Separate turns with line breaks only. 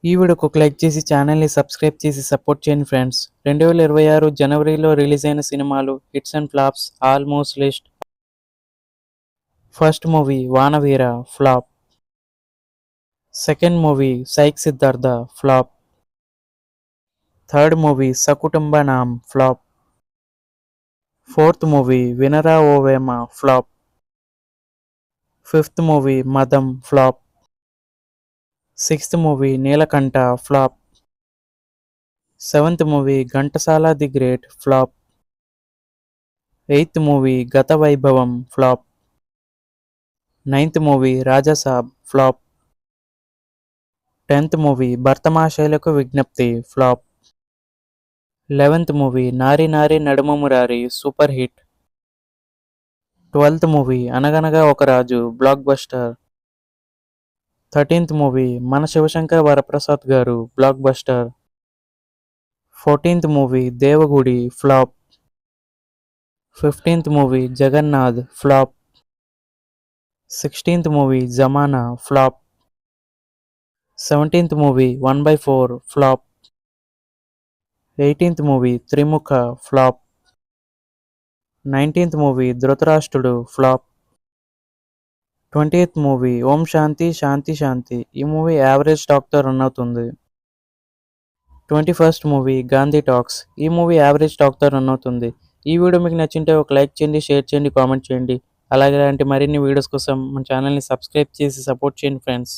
ఈ వీడియోకి ఒక లైక్ చేసి ఛానల్ని సబ్స్క్రైబ్ చేసి సపోర్ట్ చేయండి ఫ్రెండ్స్. 2026 జనవరిలో రిలీజ్ అయిన సినిమాలు hits and flops almost list. First movie Vanaveera flop. Second movie psych Siddhartha flop. Third movie Sakutumba Naam flop. Fourth movie Vinara Ovema flop. Fifth movie Madham flop. Sixth movie Neelakanta flop. Seventh movie Ghantasala the great flop. Eighth movie Gatha Vaibhavam flop. Ninth movie Rajasaab flop. 10th movie భర్తమాషయులకు విజ్ఞప్తి flop. 11th movie నారి నారి నడుమ Murari super hit. 12th movie అనగనగా ఒక రాజు block buster. 13th movie మన Shivashankar Varaprasad garu blockbuster. 14th movie Devagudi flop. 15th movie Jagannath flop. 16th movie Zamana flop. 17th movie 1/4 flop. 18th movie Trimukha flop. 19th movie ధృతరాష్ట్రుడు flop. 20th movie Om Shanti Shanti Shanti. ఈ movie average టాక్తో run అవుతుంది. 21st movie Gandhi talks. ఈ movie average టాక్తో run అవుతుంది. ఈ video మీకు నచ్చింటే ఒక లైక్ చేయండి, షేర్ చేయండి, కామెంట్ చేయండి. అలాగే ఇలాంటి మరిన్ని వీడియోస్ కోసం మన ఛానల్ని సబ్స్క్రైబ్ చేసి సపోర్ట్ చేయండి ఫ్రెండ్స్.